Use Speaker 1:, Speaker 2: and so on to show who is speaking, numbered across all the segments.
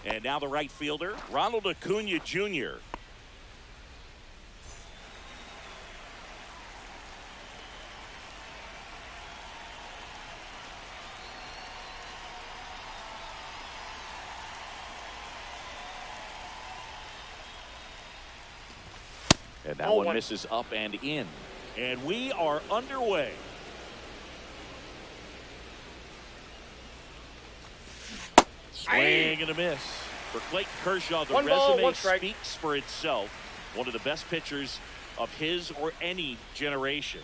Speaker 1: And now the right fielder, Ronald Acuna Jr. And that one misses up and in. And we are underway. Swing and a miss. For Clayton Kershaw, the resume speaks for itself. One of the best pitchers of his or any generation.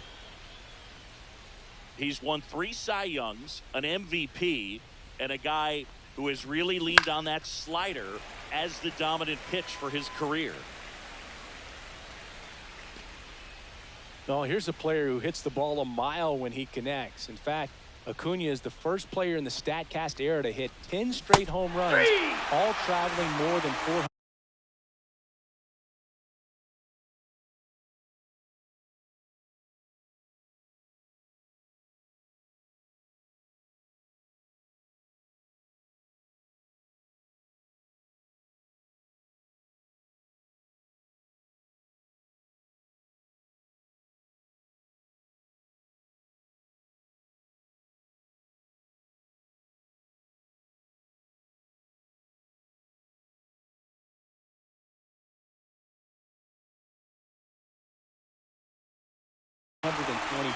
Speaker 1: He's won 3 Cy Youngs, an MVP, and a guy who has really leaned on that slider as the dominant pitch for his career.
Speaker 2: No, here's a player who hits the ball a mile when he connects. In fact, Acuna is the first player in the StatCast era to hit 10 straight home runs, all traveling more than 400.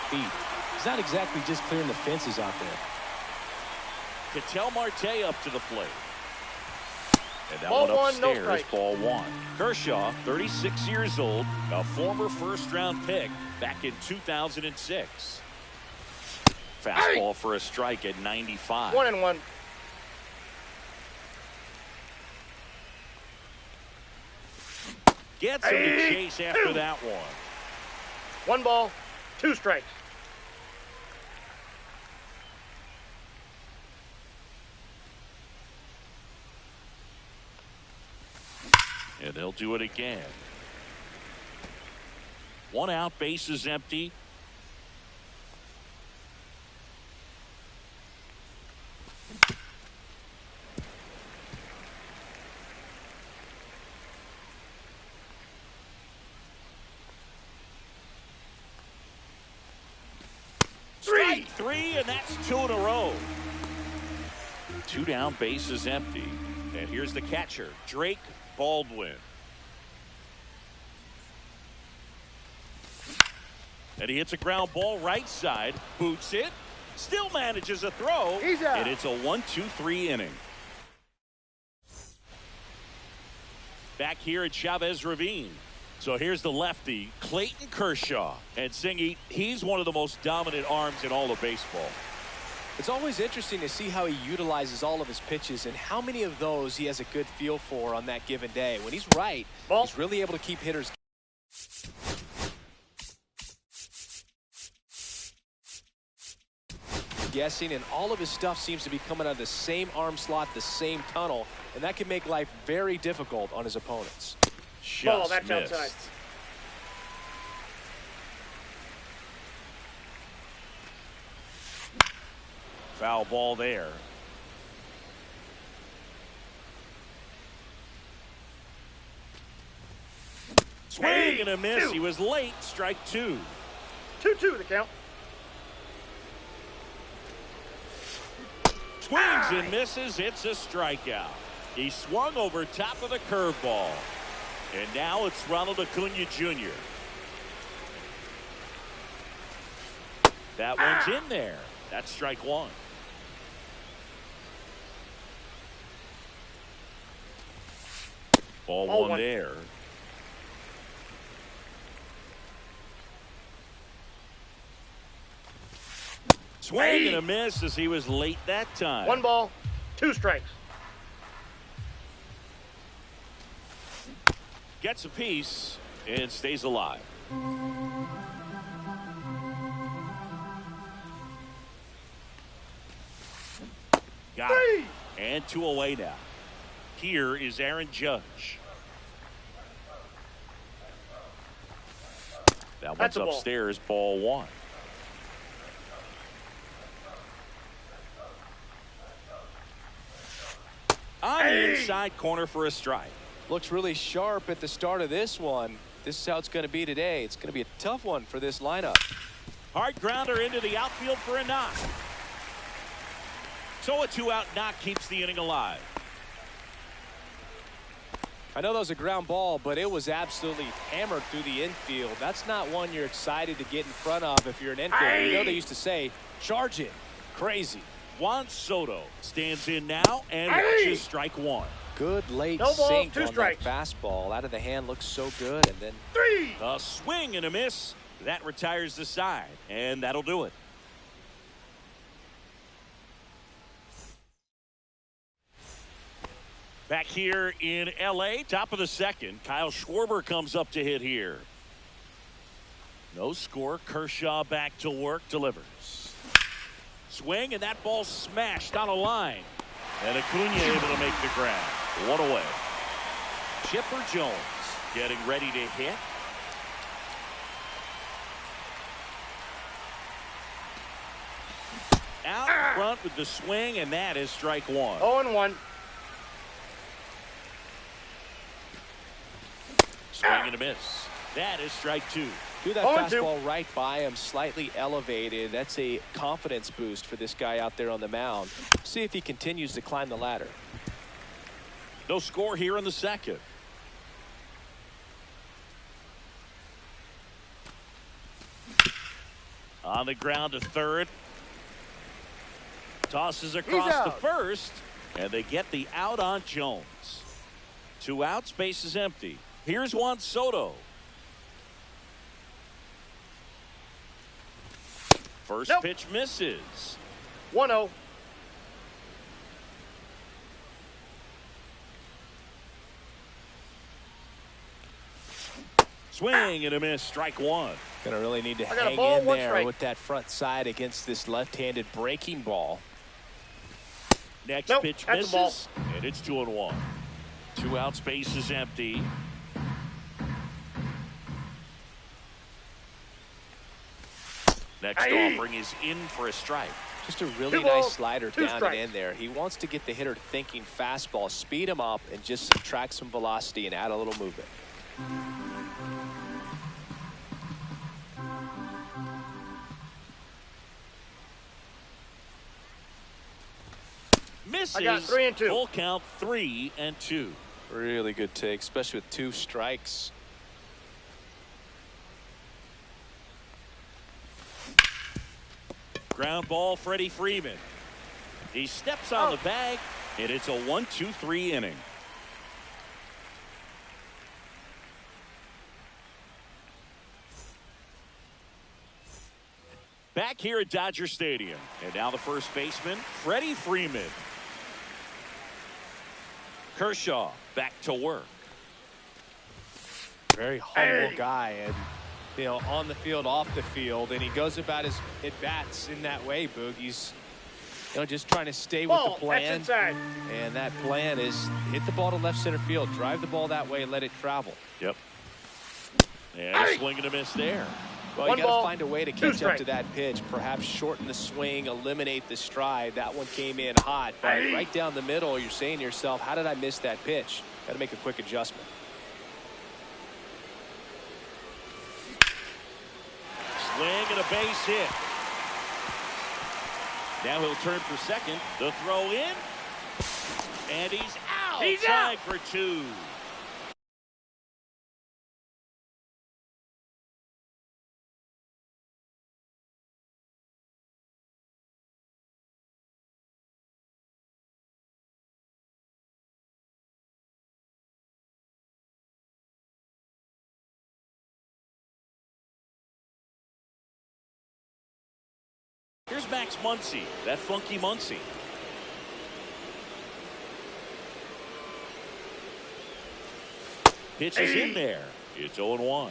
Speaker 2: Feet. He's not exactly just clearing the fences out there.
Speaker 1: Ketel Marte up to the plate. And that one upstairs, ball 1. Kershaw, 36 years old, a former first-round pick back in 2006. Fastball for a strike at 95.
Speaker 3: 1-1.
Speaker 1: Gets him to chase after that one.
Speaker 3: 1 ball, 2 strikes.
Speaker 1: And they'll do it again. 1 out, base is empty. Strike 3, and that's 2 in a row. 2 down, base is empty. And here's the catcher, Drake Baldwin. And he hits a ground ball right side, boots it, still manages a throw, and it's a 1-2-3 inning. Back here at Chavez Ravine. So here's the lefty, Clayton Kershaw. And Singy, he's one of the most dominant arms in all of baseball.
Speaker 2: It's always interesting to see how he utilizes all of his pitches and how many of those he has a good feel for on that given day. When he's right, he's really able to keep hitters guessing, and all of his stuff seems to be coming out of the same arm slot, the same tunnel, and that can make life very difficult on his opponents.
Speaker 1: Just
Speaker 3: that's
Speaker 1: missed.
Speaker 3: Outside.
Speaker 1: Foul ball there. Swing and a miss. He was late. Strike 2.
Speaker 3: 2-2 the count.
Speaker 1: Swings and misses. It's a strikeout. He swung over top of the curveball. And now it's Ronald Acuna Jr. That one's in there. That's strike 1. Ball one there. Swing and a miss as he was late that time.
Speaker 3: 1 ball, 2 strikes.
Speaker 1: Gets a piece and stays alive. Got it. And 2 away now. Here is Aaron Judge. That one's upstairs, ball 1. On the inside corner for a strike.
Speaker 2: Looks really sharp at the start of this one. This is how it's going to be today. It's going to be a tough one for this lineup.
Speaker 1: Hard grounder into the outfield for a knock. So a 2-out knock keeps the inning alive.
Speaker 2: I know that was a ground ball, but it was absolutely hammered through the infield. That's not one you're excited to get in front of if you're an infielder. You know they used to say, charge it. Crazy.
Speaker 1: Juan Soto stands in now and watches strike one.
Speaker 2: Good late
Speaker 3: No ball,
Speaker 2: sink
Speaker 3: 2
Speaker 2: on
Speaker 3: strikes.
Speaker 2: that fastball. Out of the hand looks so good. And then
Speaker 3: 3.
Speaker 1: A swing and a miss. That retires the side, and that'll do it. Back here in L.A., top of the second, Kyle Schwarber comes up to hit here. No score. Kershaw back to work, delivers. Swing, and that ball smashed on a line. And Acuna able to make the grab. 1 away. Chipper Jones getting ready to hit. Out in front with the swing, and that is strike one.
Speaker 3: 0-1.
Speaker 1: Swing and a miss. That is strike two.
Speaker 2: do that fastball right by him, slightly elevated. That's a confidence boost for this guy out there on the mound. See if he continues to climb the ladder.
Speaker 1: No score here in the second. On the ground to third. Tosses across to first. And they get the out on Jones. 2 outs, base is empty. Here's Juan Soto. First pitch misses.
Speaker 3: 1-0.
Speaker 1: Swing and a miss, strike one.
Speaker 2: Gonna really need to hang in there with that front side against this left-handed breaking ball.
Speaker 1: Next pitch misses, and it's 2-1. 2 outs, base is empty. Next offering is in for a strike.
Speaker 2: Just a really nice slider down and in there. He wants to get the hitter thinking fastball, speed him up, and just subtract some velocity and add a little movement.
Speaker 1: Misses.
Speaker 3: I got 3 and 2.
Speaker 1: Full count, 3 and 2.
Speaker 2: Really good take, especially with 2 strikes.
Speaker 1: Ground ball, Freddie Freeman. He steps on the bag, and it's a 1-2-3 inning. Back here at Dodger Stadium, and now the first baseman, Freddie Freeman. Kershaw back to work.
Speaker 2: Very humble guy, and you know, on the field, off the field, and he goes about his at-bats in that way, Boog. He's, you know, just trying to stay with the plan, and that plan is hit the ball to left center field, drive the ball that way, and let it travel.
Speaker 1: Yep. And a swing and a miss there.
Speaker 2: Well, you got to find a way to catch up to that pitch, perhaps shorten the swing, eliminate the stride. That one came in hot, but right down the middle, you're saying to yourself, how did I miss that pitch? Got to make a quick adjustment.
Speaker 1: Swing and a base hit. Now he'll turn for second. The throw in. And he's out.
Speaker 3: He's
Speaker 1: tied
Speaker 3: out.
Speaker 1: for 2. Here's Max Muncy, that funky Muncy. Pitch is in there. It's 0-1.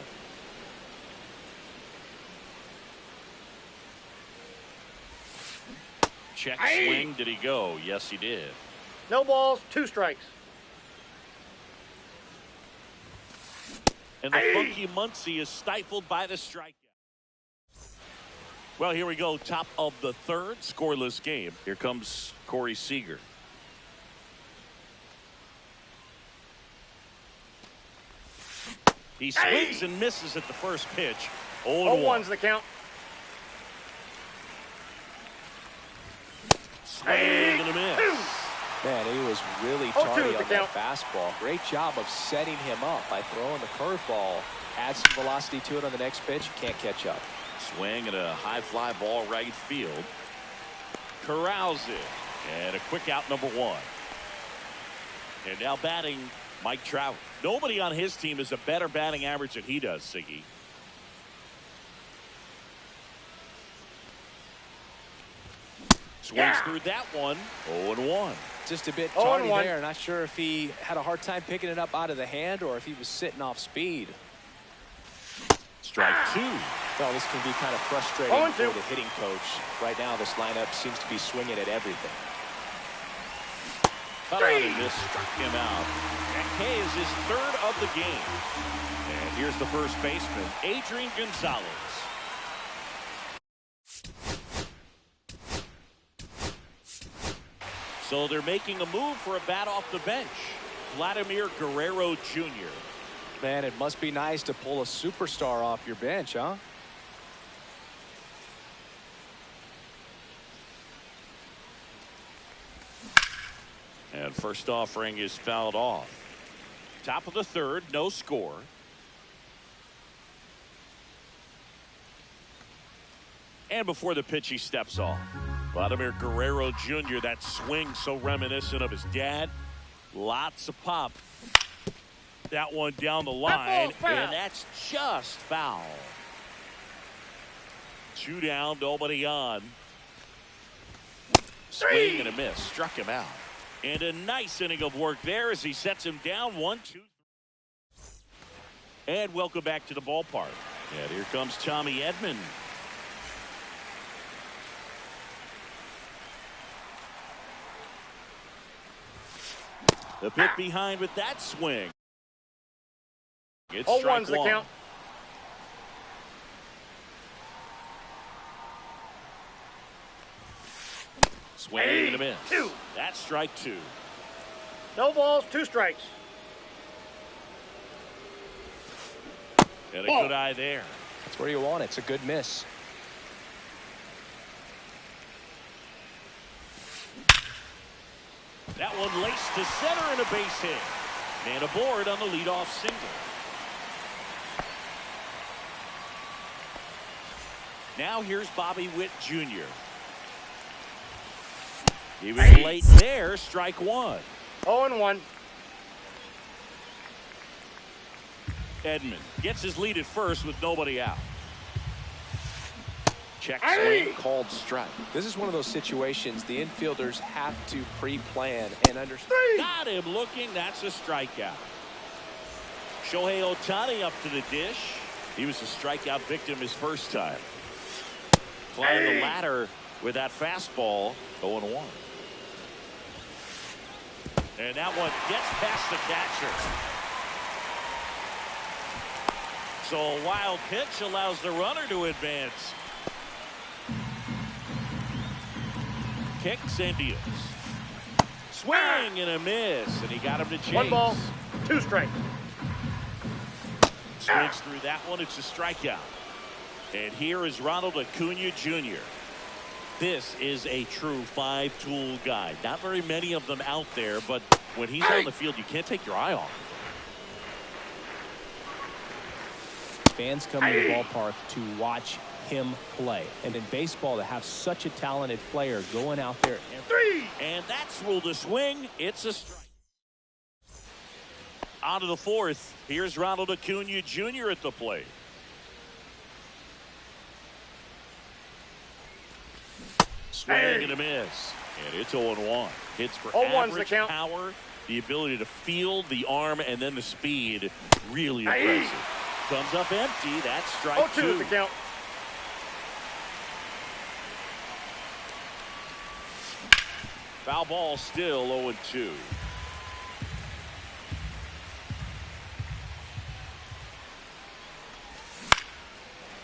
Speaker 1: Check swing. Did he go? Yes, he did.
Speaker 3: No balls, 2 strikes.
Speaker 1: And the funky Muncy is stifled by the strikeout. Well, here we go. Top of the third, scoreless game. Here comes Corey Seager. He swings and misses at the first pitch.
Speaker 3: 0-1's the count.
Speaker 1: Swing and a miss.
Speaker 2: Man, he was really tardy on that fastball. Great job of setting him up by throwing the curveball. Add some velocity to it on the next pitch. Can't catch up.
Speaker 1: Swing and a high fly ball right field. Corrals it. And a quick out, number 1. And now batting Mike Trout. Nobody on his team has a better batting average than he does, Siggy. Swings through that one. 0-1.
Speaker 2: Just a bit tardy there. Not sure if he had a hard time picking it up out of the hand or if he was sitting off speed.
Speaker 1: Strike 2.
Speaker 2: Well, this can be kind of frustrating for the hitting coach. Right now, this lineup seems to be swinging at everything.
Speaker 1: Cut out and this struck him out. And K is his 3rd of the game. And here's the first baseman, Adrian Gonzalez. So they're making a move for a bat off the bench. Vladimir Guerrero Jr.
Speaker 2: Man, it must be nice to pull a superstar off your bench, huh?
Speaker 1: And first offering is fouled off. Top of the 3rd, no score. And before the pitch, he steps off. Vladimir Guerrero Jr., that swing so reminiscent of his dad. Lots of pop. That one down the line, and that's just foul. 2 down, nobody on. Swing and a miss, struck him out. And a nice inning of work there as he sets him down 1-2. And welcome back to the ballpark. And here comes Tommy Edman. The pit behind with that swing. It's
Speaker 3: 0-1's the count.
Speaker 1: Swing and a miss. 2. That's strike 2.
Speaker 3: No balls, 2 strikes.
Speaker 1: And a good eye there.
Speaker 2: That's where you want it. It's a good miss.
Speaker 1: That one laced to center and a base hit. Man aboard on the leadoff single. Now here's Bobby Witt Jr. He was late there. Strike 1.
Speaker 3: 0-1.
Speaker 1: Edman gets his lead at first with nobody out. Check swing, called strike.
Speaker 2: This is one of those situations the infielders have to pre-plan and understand.
Speaker 1: Got him looking. That's a strikeout. Shohei Ohtani up to the dish. He was a strikeout victim his first time. Climbing the ladder with that fastball. 0-1. And that one gets past the catcher. So a wild pitch allows the runner to advance. Kicks and deals. Swing and a miss, and he got him to chase.
Speaker 3: 1 ball, 2 strikes.
Speaker 1: Swings through that one. It's a strikeout. And here is Ronald Acuna Jr. This is a true 5-tool guy. Not very many of them out there, but when he's on the field, you can't take your eye off.
Speaker 2: Fans come to the ballpark to watch him play. And in baseball, to have such a talented player going out there.
Speaker 1: And that's ruled a swing. It's a strike. On to the 4th. Here's Ronald Acuna Jr. at the plate. Swing and a miss. And it's 0-1. Hits for average power, the ability to field, the arm, and then the speed. Really impressive. Comes up empty. That's strike 2.
Speaker 3: 0-2 the count.
Speaker 1: Foul ball still 0-2.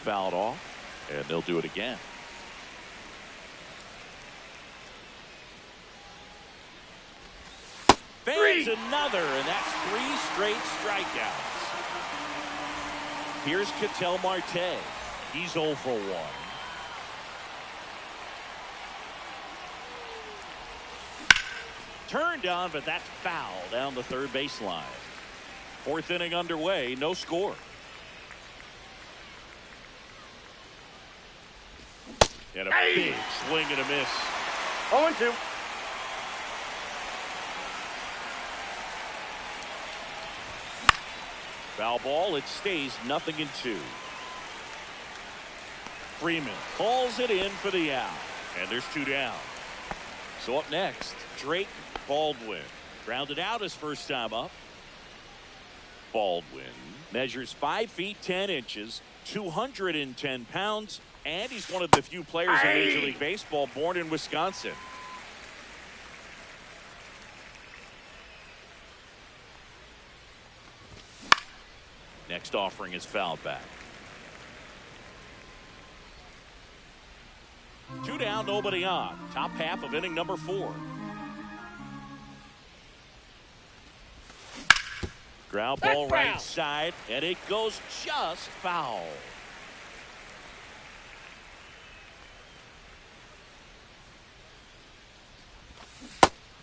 Speaker 1: Fouled off, and they'll do it again. Fans another, and that's 3 straight strikeouts. Here's Ketel Marte. He's 0 for 1. Turned on, but that's foul down the third baseline. Fourth inning underway, no score. And a big swing and a miss.
Speaker 3: 0-2.
Speaker 1: Foul ball, it stays 0-2. Freeman hauls it in for the out. And there's 2 down. So up next, Drake Baldwin. Grounded out his first time up. Baldwin measures 5 feet 10 inches, 210 pounds, and he's one of the few players in Major League Baseball born in Wisconsin. Next offering is fouled back. 2 down, nobody on. Top half of inning number 4. Ground ball right side, and it goes just foul.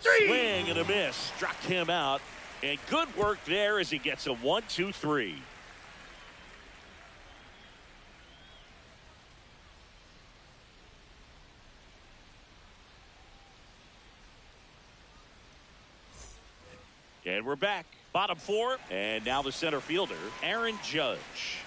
Speaker 1: Swing and a miss. Struck him out. And good work there as he gets a 1-2-3. And we're back. Bottom 4. And now the center fielder, Aaron Judge.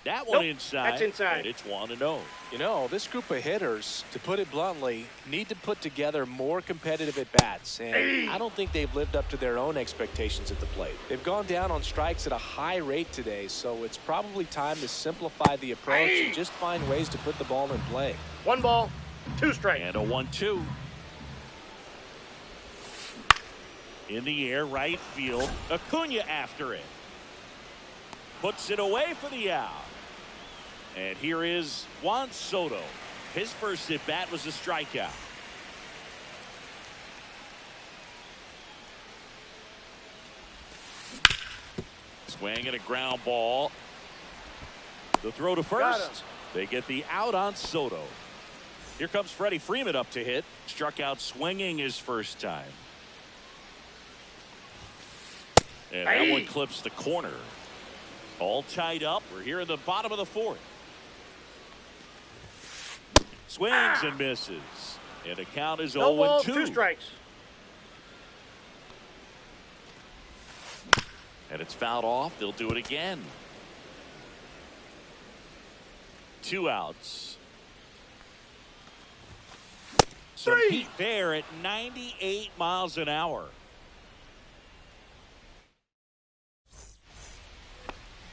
Speaker 1: That one inside.
Speaker 3: That's inside.
Speaker 1: And it's 1-0.
Speaker 2: You know, this group of hitters, to put it bluntly, need to put together more competitive at-bats. And I don't think they've lived up to their own expectations at the plate. They've gone down on strikes at a high rate today, so it's probably time to simplify the approach and just find ways to put the ball in play.
Speaker 3: 1 ball, 2 strikes.
Speaker 1: And a 1-2. In the air, right field. Acuna after it. Puts it away for the out. And here is Juan Soto. His first at bat was a strikeout. Swing and a ground ball. The throw to first. They get the out on Soto. Here comes Freddie Freeman up to hit. Struck out swinging his first time. And that one clips the corner. All tied up. We're here in the bottom of the 4th. Swings and misses. And the count is 0-2.
Speaker 3: No balls, 2 strikes.
Speaker 1: And it's fouled off. They'll do it again. 2 outs. Some heat there at 98 miles an hour.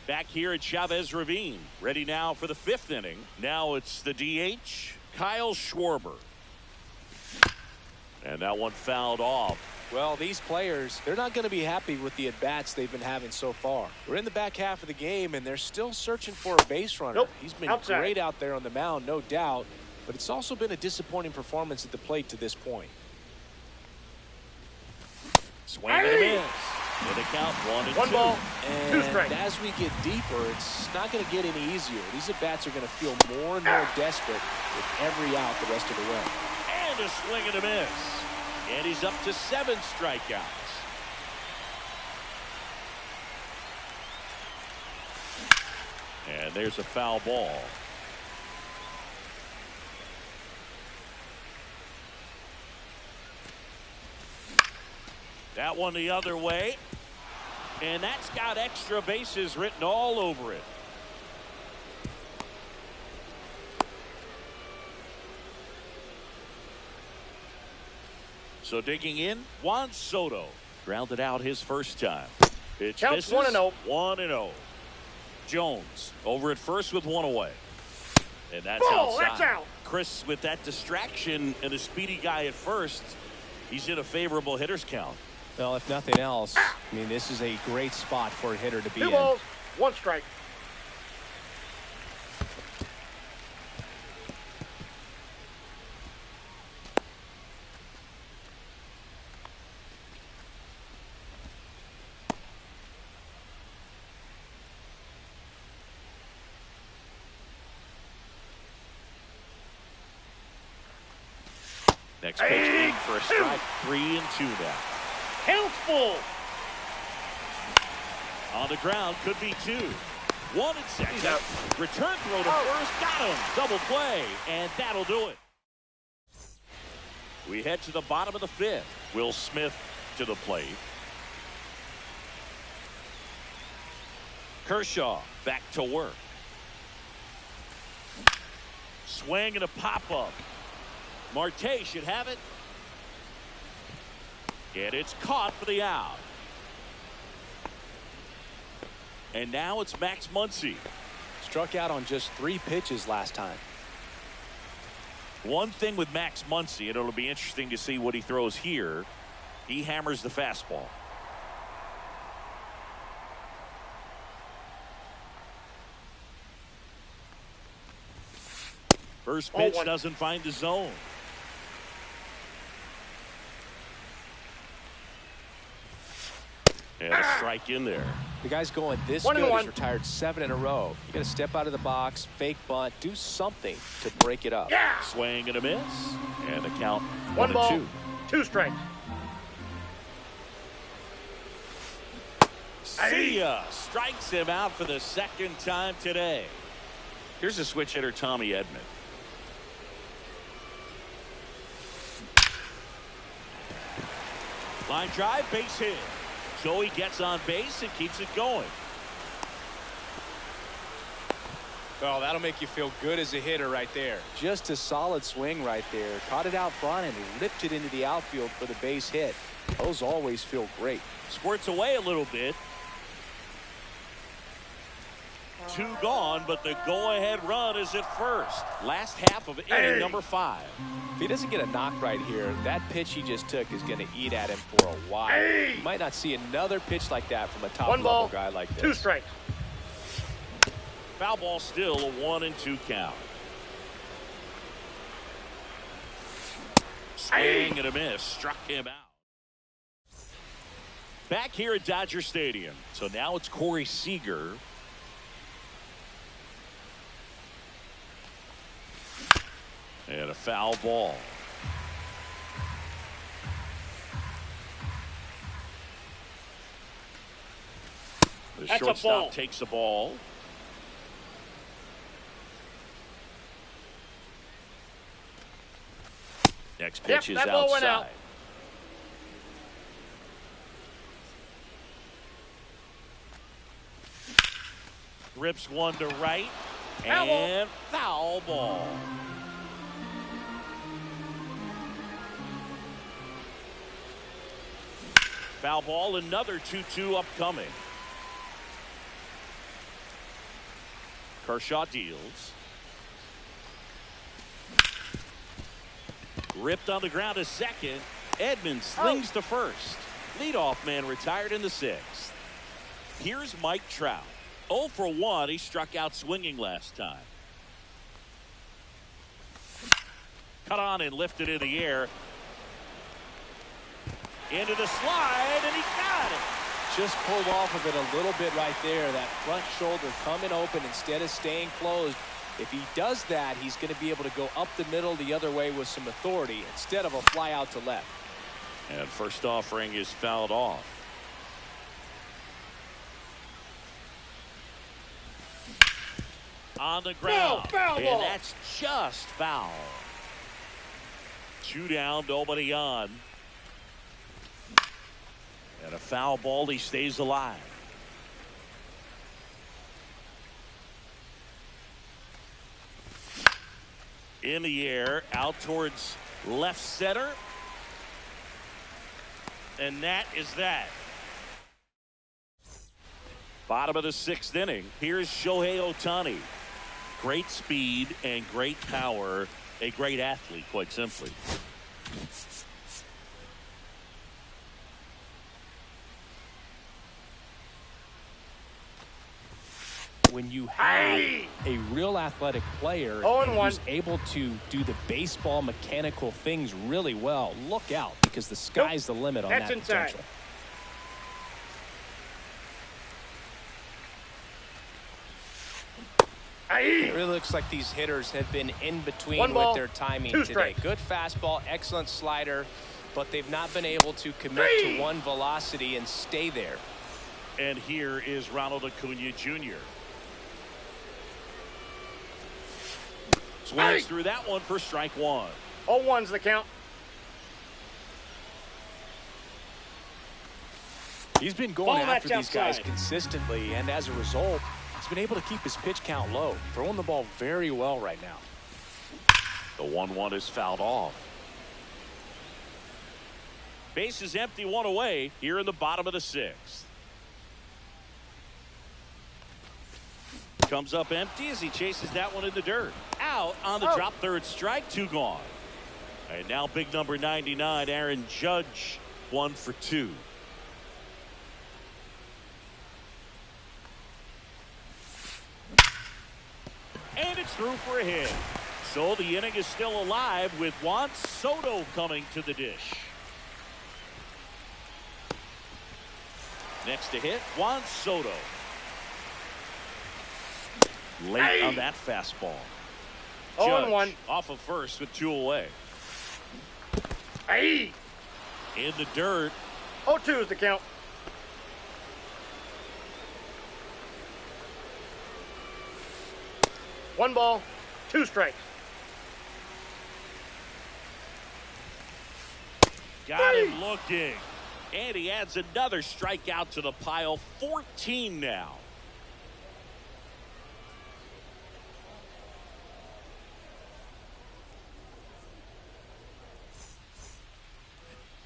Speaker 1: Back here at Chavez Ravine. Ready now for the 5th inning. Now it's the DH, Kyle Schwarber. And that one fouled off.
Speaker 2: Well, these players, they're not going to be happy with the at-bats they've been having so far. We're in the back half of the game, and they're still searching for a base runner.
Speaker 3: Nope.
Speaker 2: He's been
Speaker 3: Outside.
Speaker 2: great out there on the mound, no doubt, but it's also been a disappointing performance at the plate to this point.
Speaker 1: Swing and a miss. And the count 1-2.
Speaker 3: 1 ball, 2
Speaker 2: And
Speaker 3: strikes.
Speaker 2: as we get deeper, it's not going to get any easier. These at-bats are going to feel more and more desperate with every out the rest of the way.
Speaker 1: And a swing and a miss. And he's up to 7 strikeouts. And there's a foul ball. That one the other way. And that's got extra bases written all over it. So digging in, Juan Soto. Grounded out his first time. Pitch
Speaker 3: Counts
Speaker 1: misses.
Speaker 3: 1-0.
Speaker 1: 1-0. Jones over at first with 1 away. And that's
Speaker 3: Ball,
Speaker 1: outside.
Speaker 3: that's out.
Speaker 1: Chris, with that distraction and a speedy guy at first, he's in a favorable hitter's count.
Speaker 2: Well, if nothing else, I mean, this is a great spot for a hitter to be
Speaker 3: 2
Speaker 2: in.
Speaker 3: balls, 1 strike.
Speaker 1: Next pitch in for a strike. 3-2 now.
Speaker 3: Count full.
Speaker 1: On the ground, could be 2. 1 and 2nd. Return throw to first. Got him. Double play. And that'll do it. We head to the bottom of the 5th. Will Smith to the plate. Kershaw back to work. Swing and a pop-up. Marte should have it. And it's caught for the out. And now it's Max Muncy.
Speaker 2: Struck out on just 3 pitches last time.
Speaker 1: One thing with Max Muncy, and it'll be interesting to see what he throws here. He hammers the fastball. First pitch doesn't find the zone. And a strike in there.
Speaker 2: The guy's going this good. He's retired 7 in a row. You got to step out of the box, fake bunt, do something to break it up.
Speaker 3: Yeah.
Speaker 1: Swing and a miss. And the count
Speaker 3: 1 ball,
Speaker 1: 1-2.
Speaker 3: 2 strikes.
Speaker 1: See ya. Strikes him out for the 2nd time today. Here's a switch hitter, Tommy Edman. Line drive, base hit. Joey gets on base and keeps it going.
Speaker 2: Oh, that'll make you feel good as a hitter right there. Just a solid swing right there. Caught it out front and ripped it into the outfield for the base hit. Those always feel great.
Speaker 1: Squirts away a little bit. 2 gone, but the go-ahead run is at first. Last half of inning number 5.
Speaker 2: If he doesn't get a knock right here, that pitch he just took is going to eat at him for a while. You might not see another pitch like that from a top-level guy like this.
Speaker 3: 2 strikes.
Speaker 1: Foul ball, still a 1-2 count. Swing and a miss. Struck him out. Back here at Dodger Stadium. So now it's Corey Seager. And a foul ball. The shortstop takes the ball. Next pitch is outside. Rips one to right. And foul ball. Foul ball, another 2-2 upcoming. Kershaw deals. Ripped on the ground to second. Edman slings to first. Leadoff man retired in the 6th. Here's Mike Trout. 0 for 1. He struck out swinging last time. Cut on and lifted in the air. Into the slide, and he got it.
Speaker 2: Just pulled off of it a little bit right there. That front shoulder coming open instead of staying closed. If he does that, he's going to be able to go up the middle the other way with some authority instead of a fly out to left.
Speaker 1: And first offering is fouled off. On the ground.
Speaker 3: Foul
Speaker 1: and
Speaker 3: ball.
Speaker 1: That's just foul. 2 down, nobody on. And a foul ball, he stays alive. In the air, out towards left center. And that is that. Bottom of the 6th inning. Here's Shohei Ohtani. Great speed and great power. A great athlete, quite simply.
Speaker 2: When you have a real athletic player who's able to do the baseball mechanical things really well, look out, because the sky's the limit on that potential. It really looks like these hitters have been in between with their timing today. Good fastball, excellent slider, but they've not been able to commit to one velocity and stay there.
Speaker 1: And here is Ronald Acuna Jr. Swings through that one for strike one.
Speaker 3: 0-1's the count.
Speaker 2: He's been going after these guys consistently, and as a result, he's been able to keep his pitch count low, throwing the ball very well right now.
Speaker 1: The 1-1 is fouled off. Base is empty, one away here in the bottom of the sixth. Comes up empty as he chases that one in the dirt. Out on the drop, third strike, 2 gone. And now big number 99, Aaron Judge, 1 for 2. And it's through for a hit. So the inning is still alive with Juan Soto coming to the dish. Next to hit, Juan Soto. Late on that fastball.
Speaker 3: 0-1.
Speaker 1: Off of first with 2 away.
Speaker 3: In
Speaker 1: In the dirt.
Speaker 3: 0-2 is the count. One ball, 2 strikes.
Speaker 1: Got him looking. And he adds another strikeout to the pile. 14 now.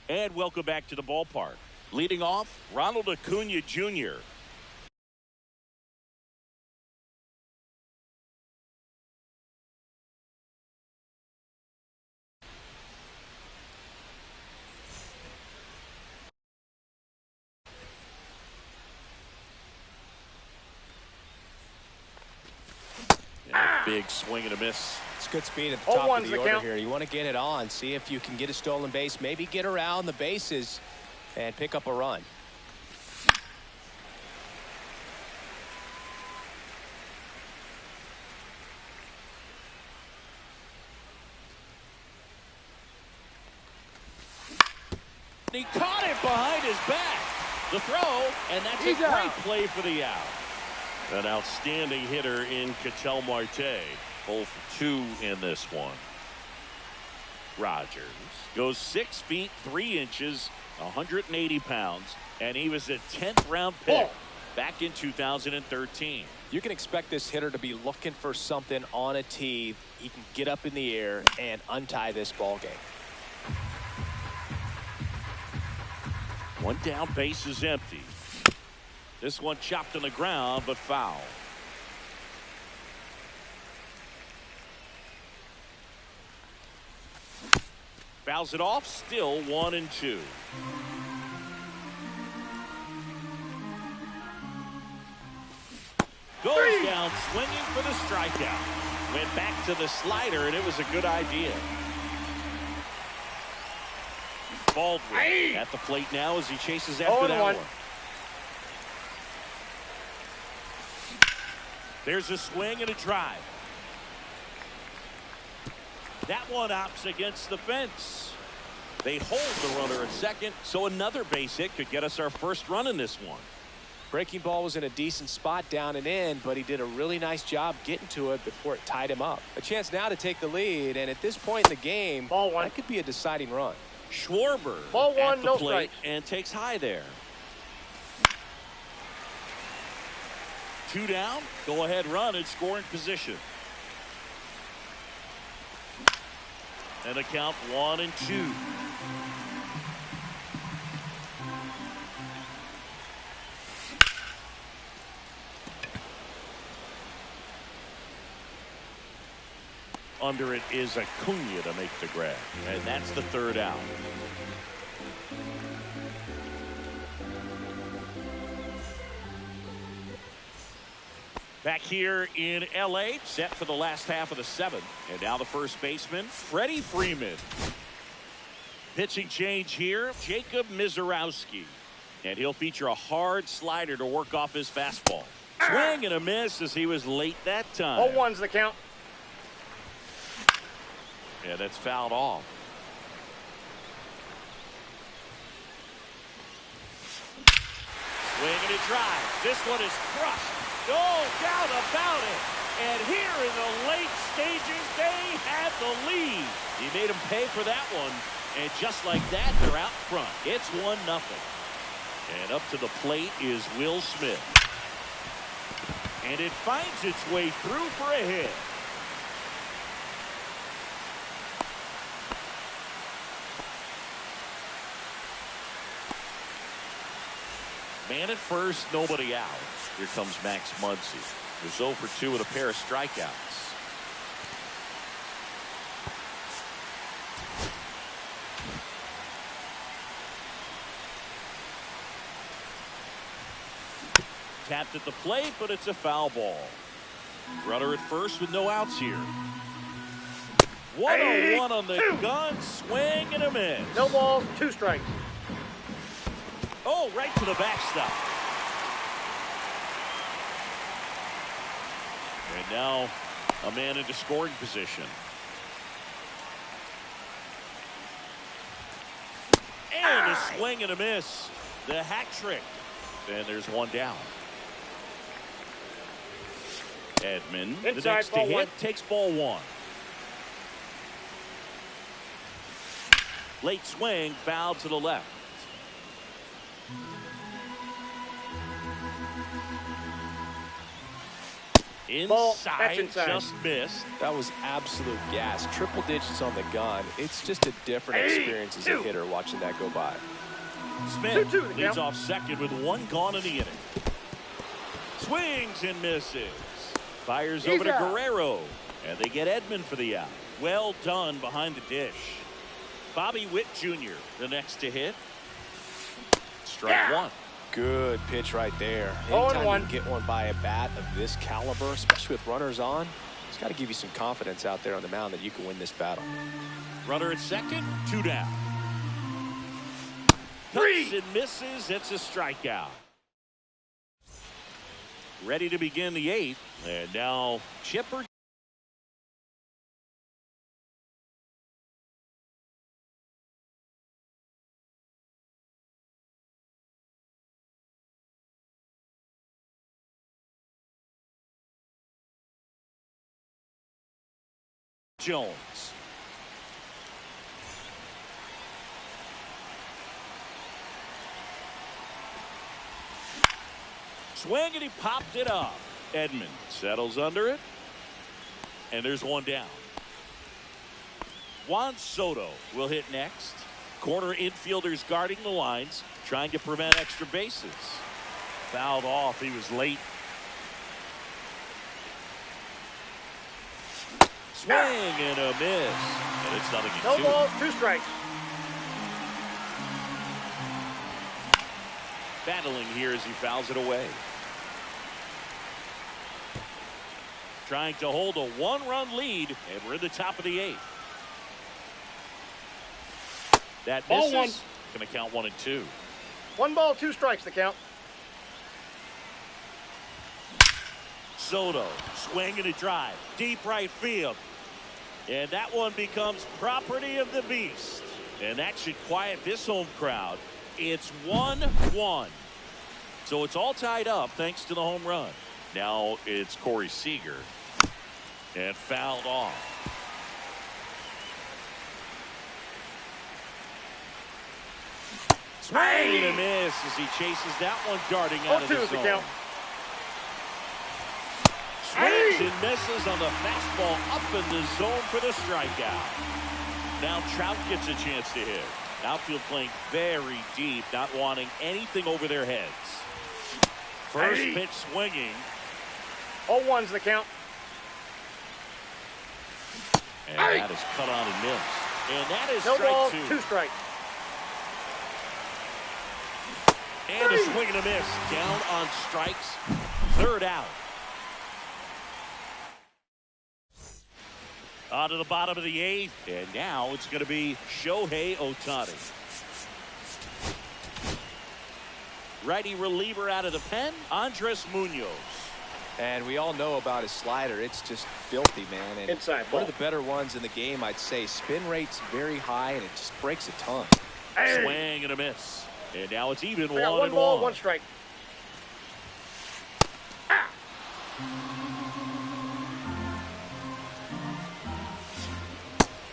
Speaker 1: And welcome back to the ballpark. Leading off, Ronald Acuna Jr. Big swing and a miss.
Speaker 2: It's good speed at the top of the order here. You want to get it on, see if you can get a stolen base, maybe get around the bases and pick up a run.
Speaker 1: He caught it behind his back. The throw, and that's a great play for the out. An outstanding hitter in Ketel Marte. 0 for 2 in this one. Rogers goes 6 feet 3 inches, 180 pounds, and he was a 10th round pick back in 2013.
Speaker 2: You can expect this hitter to be looking for something on a tee. He can get up in the air and untie this ball game.
Speaker 1: One down, base is empty. This one chopped on the ground, but foul. Fouls it off, still 1-2. Goes down swinging for the strikeout. Went back to the slider, and it was a good idea. Baldwin at the plate now as he chases after that one. There's a swing and a drive. That one opts against the fence. They hold the runner at second, so another base hit could get us our first run in this one.
Speaker 2: Breaking ball was in a decent spot down and in, but he did a really nice job getting to it before it tied him up. A chance now to take the lead, and at this point in the game, that could be a deciding run.
Speaker 1: Schwarber at the plate and takes high there. 2 down, go ahead run in scoring position. And a count 1-2. Under it is Acuna to make the grab, and that's the 3rd out. Back here in L.A., set for the last half of the 7th. And now the first baseman, Freddie Freeman. Pitching change here, Jacob Misiorowski. And he'll feature a hard slider to work off his fastball. Swing and a miss as he was late that time.
Speaker 3: 0-1's the count.
Speaker 1: Yeah, that's fouled off. Swing and a drive. This one is crushed. No doubt about it. And here in the late stages, they had the lead. He made him pay for that one. And just like that, they're out front. It's 1-0. And up to the plate is Will Smith. And it finds its way through for a hit. Man at first, nobody out. Here comes Max Muncy. He's 0 for 2 with a pair of strikeouts. Tapped at the plate, but it's a foul ball. Runner at first with no outs here. 1-0-1 on the gun. Swing and a miss.
Speaker 3: No balls, 2 strikes.
Speaker 1: Oh, right to the backstop. And now a man into scoring position. And a swing and a miss. The hat trick. And there's one down. Edman, the
Speaker 3: Inside,
Speaker 1: next to
Speaker 3: ball
Speaker 1: hit,
Speaker 3: 1.
Speaker 1: takes ball 1. Late swing, foul to the left. Inside,
Speaker 3: inside.
Speaker 1: just missed.
Speaker 2: That was absolute gas. Triple digits on the gun. It's just a different experience as a hitter watching that go by.
Speaker 1: Smith
Speaker 3: 2-2
Speaker 1: leads off second with 1 gone in the inning. Swings and misses. Fires over to Guerrero. And they get Edman for the out. Well done behind the dish. Bobby Witt Jr., the next to hit. Strike 1.
Speaker 2: Good pitch right there. Anytime you can get one by a bat of this caliber, especially with runners on, it's got to give you some confidence out there on the mound that you can win this battle.
Speaker 1: Runner at second, 2 down. Hits and misses. It's a strikeout. Ready to begin the 8th. And now Chipper. Jones. Swing and he popped it up. Edman settles under it. And there's one down. Juan Soto will hit next. Corner infielders guarding the lines, trying to prevent extra bases. Fouled off. He was late. Swing and a miss. And it's 0-2.
Speaker 3: No balls, 2 strikes.
Speaker 1: Battling here as he fouls it away. Trying to hold a 1-run lead, and we're in the top of the 8th. That misses.
Speaker 3: Ball 1.
Speaker 1: Going to count 1 and 2.
Speaker 3: 1 ball, 2 strikes the count.
Speaker 1: Soto, swing and a drive. Deep right field. And that one becomes property of the beast. And that should quiet this home crowd. It's 1-1. So it's all tied up thanks to the home run. Now it's Corey Seager. And fouled off. Swing and a miss as he chases that one darting out of the zone.
Speaker 3: Count.
Speaker 1: Swings and misses on the fastball up in the zone for the strikeout. Now Trout gets a chance to hit. Outfield playing very deep, not wanting anything over their heads. First pitch swinging.
Speaker 3: 0-1's the count.
Speaker 1: And that is cut on and missed. And that is
Speaker 3: no
Speaker 1: strike
Speaker 3: balls,
Speaker 1: 2.
Speaker 3: 2 strikes.
Speaker 1: And a swing and a miss. Down on strikes. 3rd out. On to the bottom of the 8th. And now it's going to be Shohei Ohtani. Righty reliever out of the pen, Andres Munoz.
Speaker 2: And we all know about his slider. It's just filthy, man. And
Speaker 3: inside
Speaker 2: one
Speaker 3: ball.
Speaker 2: of the better ones in the game, I'd say. Spin rate's very high, and it just breaks a ton.
Speaker 3: Hey.
Speaker 1: Swing and a miss. And now it's even 1-1.
Speaker 3: One ball, one strike.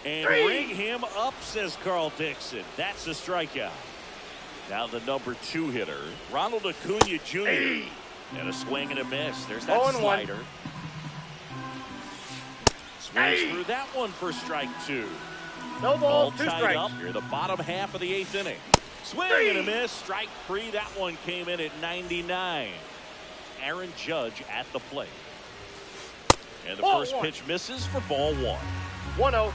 Speaker 1: And ring him up, says Carl Dixon. That's a strikeout. Now the number 2 hitter, Ronald Acuna Jr. And a swing and a miss. There's that slider. Swings through that one for strike 2.
Speaker 3: No balls,
Speaker 1: All
Speaker 3: 2
Speaker 1: tied
Speaker 3: strikes.
Speaker 1: up here, the bottom half of the 8th inning. Swing and a miss. Strike 3. That one came in at 99. Aaron Judge at the plate. And the first pitch misses for ball 1.
Speaker 3: 1-0.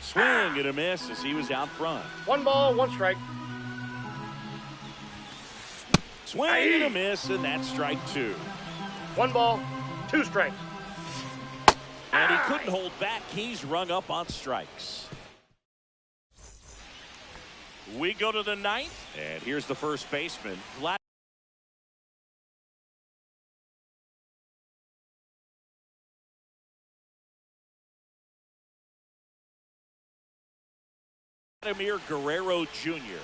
Speaker 1: Swing and a miss as he was out front.
Speaker 3: 1 ball, 1 strike.
Speaker 1: Swing and a miss, and that's strike 2.
Speaker 3: 1 ball, 2 strikes.
Speaker 1: And he couldn't hold back. He's rung up on strikes. We go to the 9th, and here's the first baseman, Vladimir Guerrero Jr.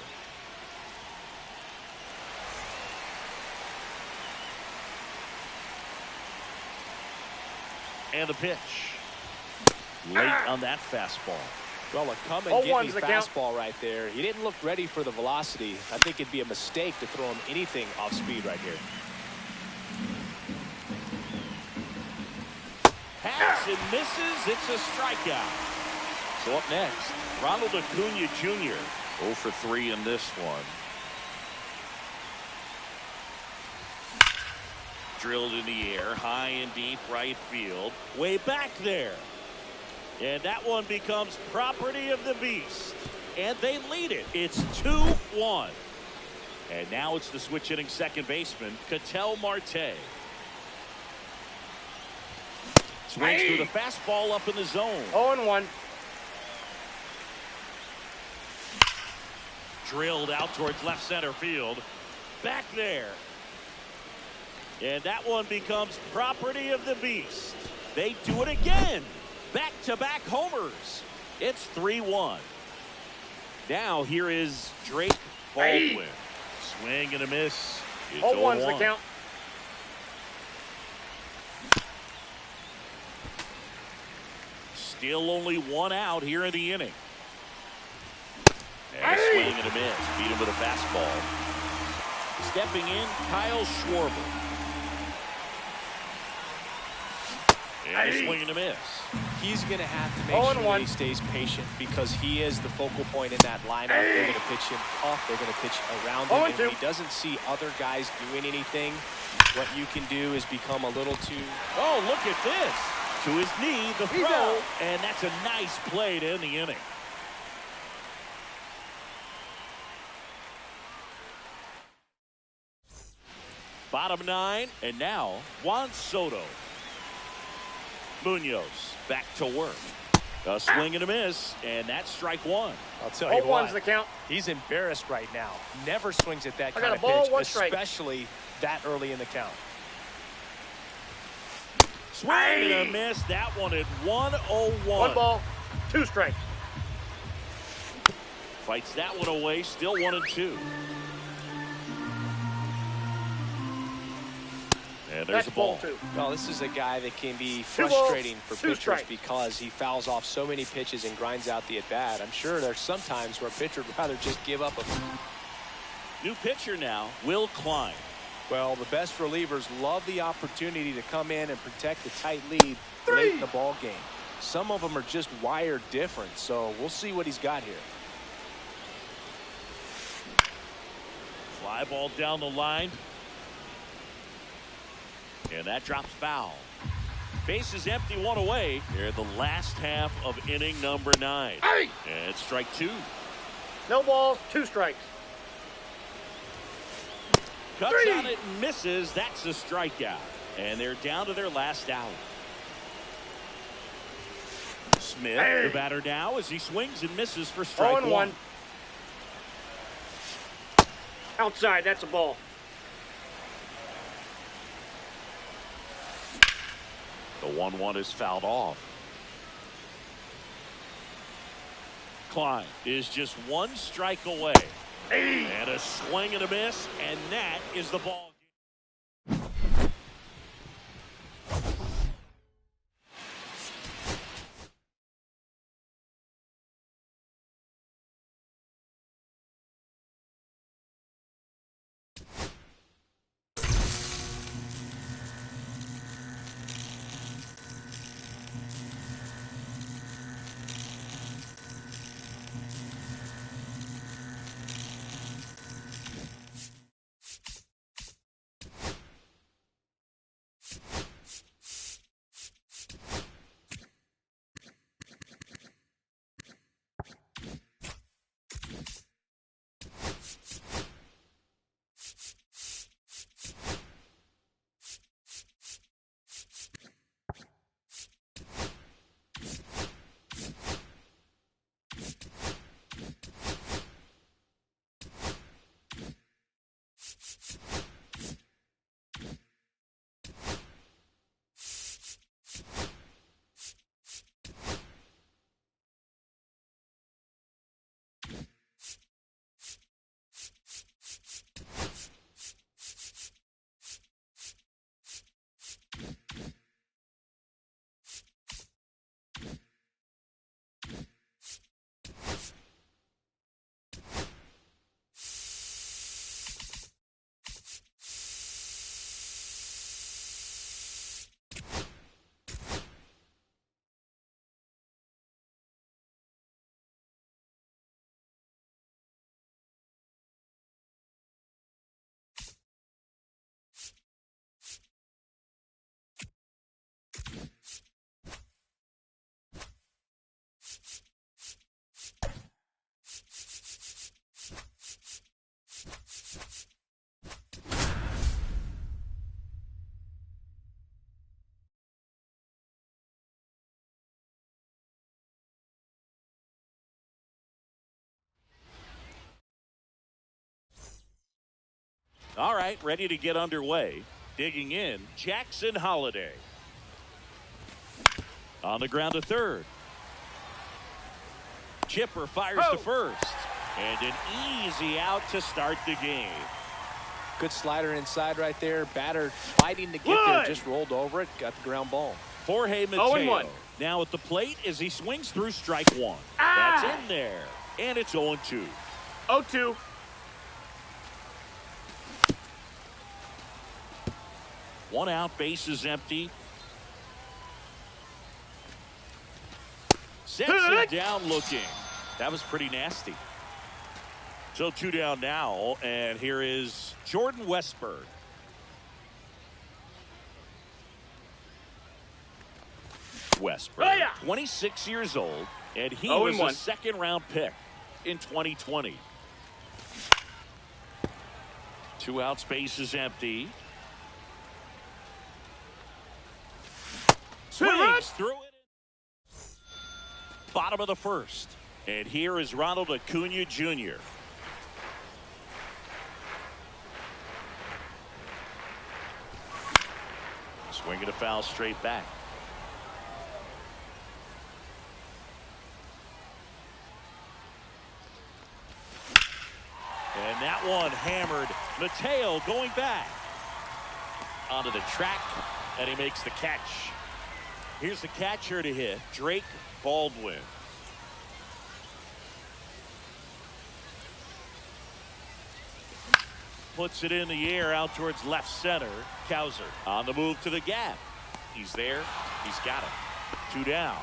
Speaker 1: And the pitch. Late on that fastball.
Speaker 2: Well, a come and get me
Speaker 3: the
Speaker 2: fastball right there. He didn't look ready for the velocity. I think it'd be a mistake to throw him anything off speed right here.
Speaker 1: Pass and misses. It's a strikeout. So up next, Ronald Acuna Jr. 0 for 3 in this one. Drilled in the air, high and deep right field. Way back there. And that one becomes property of the beast. And they lead it. It's 2-1. And now it's the switch hitting second baseman, Ketel Marte. Swings through the fastball up in the zone.
Speaker 3: 0-1.
Speaker 1: Drilled out towards left center field. Back there. And that one becomes property of the beast. They do it again. Back-to-back homers. It's 3-1. Now here is Drake Baldwin. Swing and a miss. It's
Speaker 3: 0-1's the count.
Speaker 1: Still only 1 out here in the inning. And a swing and a miss. Beat him with a fastball. Stepping in, Kyle Schwarber. And a swing and a miss.
Speaker 2: He's going to have to make sure that he stays patient because he is the focal point in that lineup. They're going to pitch him tough. They're going to pitch around him. And when he doesn't see other guys doing anything, what you can do is become a little too...
Speaker 1: Oh, look at this. To his knee, the throw, and that's a nice play to end the inning. Bottom 9, and now Juan Soto. Munoz back to work. A swing and a miss, and that's strike 1.
Speaker 2: I'll tell you what,
Speaker 3: 0-1's the count.
Speaker 2: He's embarrassed right now. Never swings at that kind of
Speaker 3: ball,
Speaker 2: pitch, especially that early in the count.
Speaker 1: Swing and a miss. That one at 1-0-1.
Speaker 3: 1 ball, 2 strikes.
Speaker 1: Fights that one away. Still 1-2. And there's a ball.
Speaker 2: Well, this is a guy that can be frustrating for pitchers because he fouls off so many pitches and grinds out the at-bat. I'm sure there's some times where a pitcher would rather just give up a...
Speaker 1: New pitcher now, Will Klein.
Speaker 2: Well, the best relievers love the opportunity to come in and protect the tight lead late in the ball game. Some of them are just wired different, so we'll see what he's got here.
Speaker 1: Fly ball down the line. And that drops foul. Base is empty, 1 away. They're the last half of inning number 9. And it's strike 2.
Speaker 3: No balls, 2 strikes.
Speaker 1: Cuts on it and misses. That's a strikeout. And they're down to their last out. Smith, the batter now, as he swings and misses for strike 1.
Speaker 3: Outside, that's a ball.
Speaker 1: The 1-1 is fouled off. Klein is just one strike away. And a swing and a miss, and that is the ball. All right, ready to get underway. Digging in, Jackson Holliday. On the ground to third. Chipper fires to first. And an easy out to start the game.
Speaker 2: Good slider inside right there. Batter fighting to get there. Just rolled over it. Got the ground ball.
Speaker 1: Jorge Mateo now at the plate as he swings through strike one. That's in there. And it's 0-2.
Speaker 3: 0-2.
Speaker 1: One out, base is empty. Sets him down looking. That was pretty nasty. So 2 down now, and here is Jordan Westburg. Westburg, 26 years old, and he was a second-round pick in 2020. 2 outs, base is empty. Swings through it. Bottom of the first. And here is Ronald Acuna Jr. Swinging a foul straight back. And that one hammered. Mateo going back. Onto the track, and he makes the catch. Here's the catcher to hit, Drake Baldwin. Puts it in the air out towards left center. Cowser on the move to the gap. He's there. He's got it. 2 down.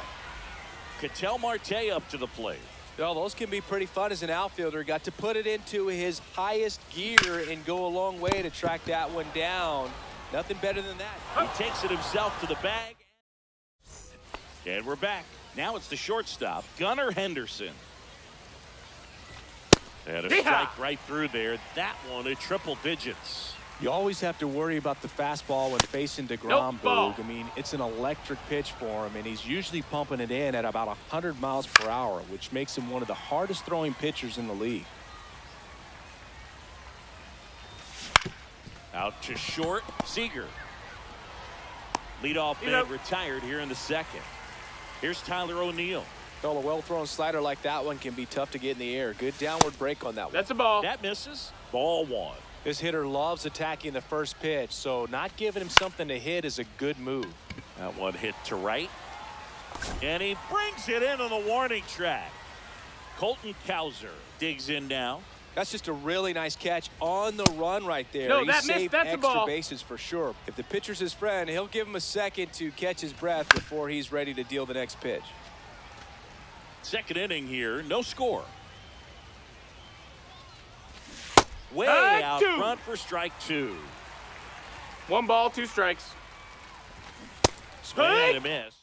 Speaker 1: Ketel Marte up to the plate.
Speaker 2: Well, those can be pretty fun as an outfielder. Got to put it into his highest gear and go a long way to track that one down. Nothing better than that.
Speaker 1: He takes it himself to the bag. And we're back. Now it's the shortstop, Gunnar Henderson. And a strike right through there. That one at triple digits.
Speaker 2: You always have to worry about the fastball when facing DeGrom, Boog. I mean, it's an electric pitch for him, and he's usually pumping it in at about 100 miles per hour, which makes him one of the hardest throwing pitchers in the league. Out to short, Seager.
Speaker 1: Leadoff man retired here in the second. Here's Tyler O'Neill.
Speaker 2: Well, a well-thrown slider like that one can be tough to get in the air. Good downward break on that one.
Speaker 3: That's a ball.
Speaker 1: That misses. Ball one.
Speaker 2: This hitter loves attacking the first pitch, so not giving him something to hit is a good move.
Speaker 1: That one hit to right. And he brings it in on the warning track. Colton Cowser digs in now.
Speaker 2: That's just a really nice catch on the run right there.
Speaker 3: No,
Speaker 2: he
Speaker 3: that
Speaker 2: saved
Speaker 3: missed. That's a
Speaker 2: extra
Speaker 3: ball.
Speaker 2: bases for sure. If the pitcher's his friend, he'll give him a second to catch his breath before he's ready to deal the next pitch.
Speaker 1: Second inning here, no score. Way out front for strike two.
Speaker 3: 1 ball, 2 strikes.
Speaker 1: Swing and a miss.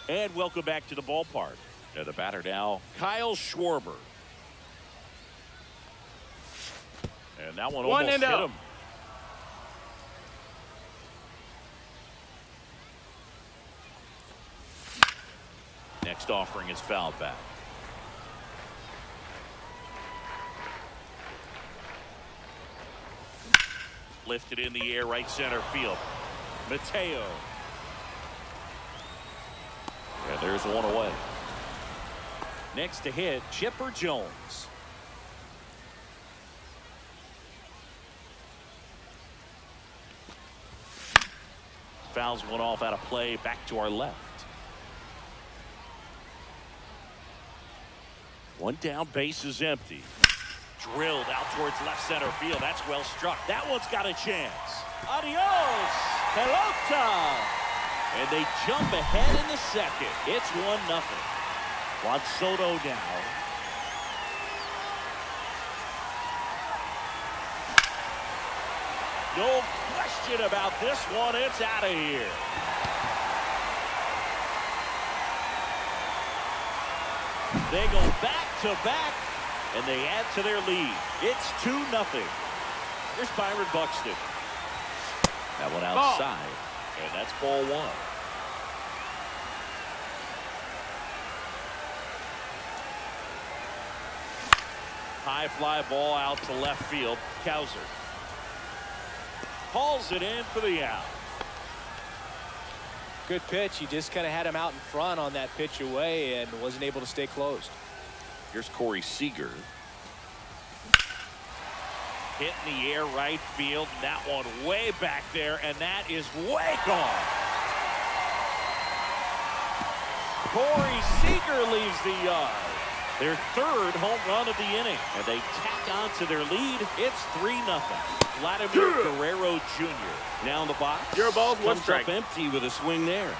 Speaker 1: And welcome back to the ballpark. Now the batter now, Kyle Schwarber. And that one almost hit him. Next offering is fouled back. Lifted in the air, right center field. Mateo. And there's one away. Next to hit, Chipper Jones. Fouls one off out of play, back to our left. One down, base is empty. Drilled out towards left center field. That's well struck. That one's got a chance. Adios, pelota. And they jump ahead in the second. It's 1-0. Juan Soto now. No question about this one. It's out of here. They go back to back, and they add to their lead. It's 2-0. Here's Byron Buxton. That one outside, and that's ball one. High fly ball out to left field. Cowser hauls it in for the out.
Speaker 2: Good pitch. He just kind of had him out in front on that pitch away and wasn't able to stay closed.
Speaker 1: Here's Corey Seager. Hit in the air right field. That one way back there, and that is way gone. Corey Seager leaves the yard. Their third home run of the inning, and they tack on to their lead. It's 3-0. Vladimir Guerrero Jr. now in the box.
Speaker 3: Your ball's 1 strike.
Speaker 1: Comes up empty with a swing there.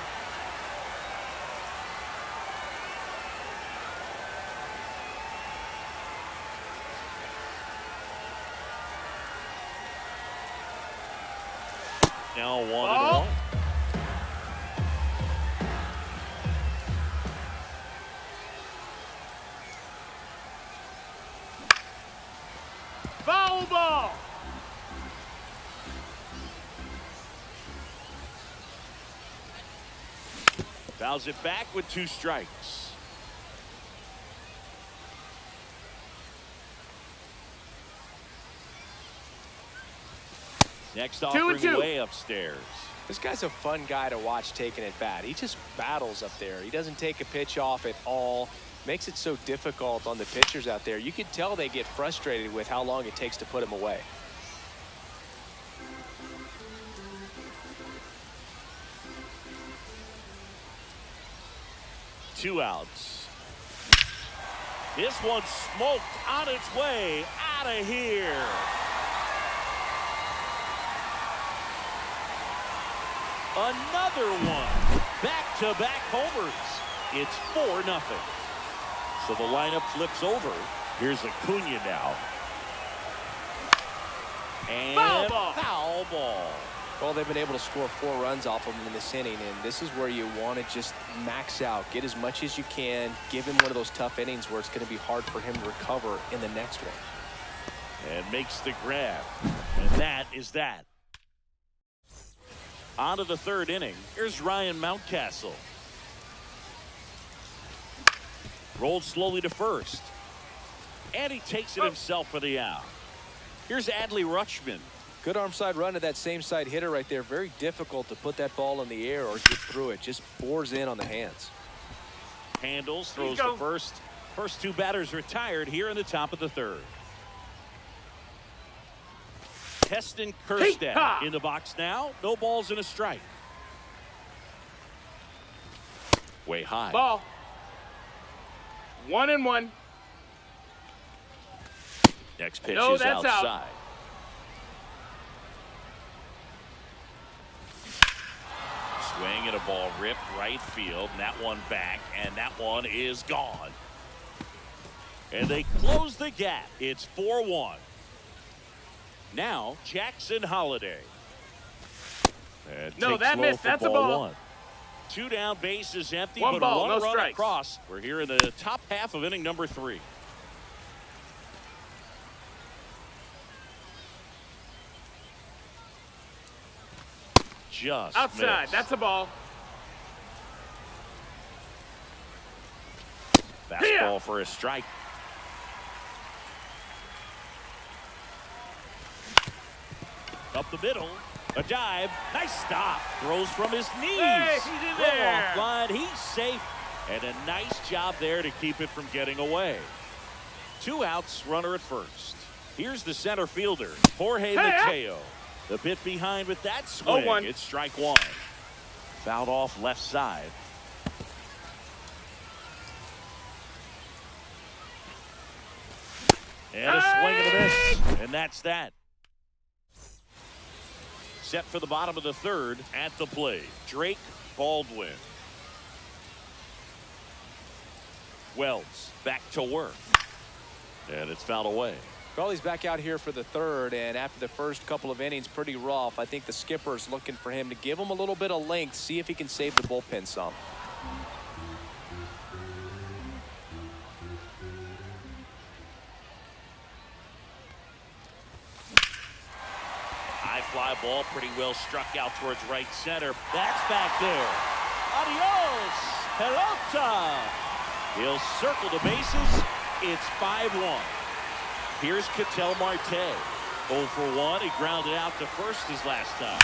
Speaker 1: Now 1-1.
Speaker 3: Foul ball.
Speaker 1: Fouls it back with 2 strikes. Next offering way upstairs.
Speaker 2: This guy's a fun guy to watch taking at bat. He just battles up there. He doesn't take a pitch off at all. Makes it so difficult on the pitchers out there. You can tell they get frustrated with how long it takes to put him away.
Speaker 1: Two outs. This one's smoked on its way out of here. Another one. Back-to-back homers. It's 4-0. So the lineup flips over. Here's Acuna now. And foul ball.
Speaker 2: Well, they've been able to score 4 runs off of him in this inning, and this is where you want to just max out. Get as much as you can. Give him one of those tough innings where it's going to be hard for him to recover in the next one.
Speaker 1: And makes the grab. And that is that. On to the third inning. Here's Ryan Mountcastle. Rolled slowly to first. And he takes it himself for the out. Here's Adley Rutschman.
Speaker 2: Good arm side run to that same side hitter right there. Very difficult to put that ball in the air or get through it. Just bores in on the hands.
Speaker 1: Handles, throws to first. First two batters retired here in the top of the third. Heston Kjerstad in the box now. No balls and a strike. Way high.
Speaker 3: Ball. 1-1.
Speaker 1: Next pitch is outside.
Speaker 3: Out.
Speaker 1: Swing and a ball ripped right field. And that one back, and that one is gone. And they close the gap. It's 4-1. Now Jackson Holliday.
Speaker 3: No, that missed. That's a ball.
Speaker 1: One. Two down, bases empty,
Speaker 3: one
Speaker 1: but
Speaker 3: ball,
Speaker 1: one
Speaker 3: no
Speaker 1: run
Speaker 3: strikes.
Speaker 1: Across. We're here in the top half of inning number 3. Just
Speaker 3: outside.
Speaker 1: missed.
Speaker 3: That's a ball.
Speaker 1: Fastball for a strike. Up the middle. A dive. Nice stop. Throws from his knees.
Speaker 3: Hey, he's in there.
Speaker 1: Off line. He's safe. And a nice job there to keep it from getting away. 2 outs. Runner at first. Here's the center fielder, Jorge Mateo. The bit behind with that swing.
Speaker 3: 0-1.
Speaker 1: It's strike 1. Fouled off left side. And a swing and a miss. And that's that. Set for the bottom of the third at the plate. Drake Baldwin. Wells back to work. And it's fouled away.
Speaker 2: Crawley's back out here for the third, and after the first couple of innings, pretty rough. I think the skipper's looking for him to give him a little bit of length, see if he can save the bullpen some.
Speaker 1: High fly ball, pretty well struck out towards right center. That's back there. Adios, pelota. He'll circle the bases. It's 5-1. Here's Ketel Marte. 0 for 1. He grounded out to first his last time.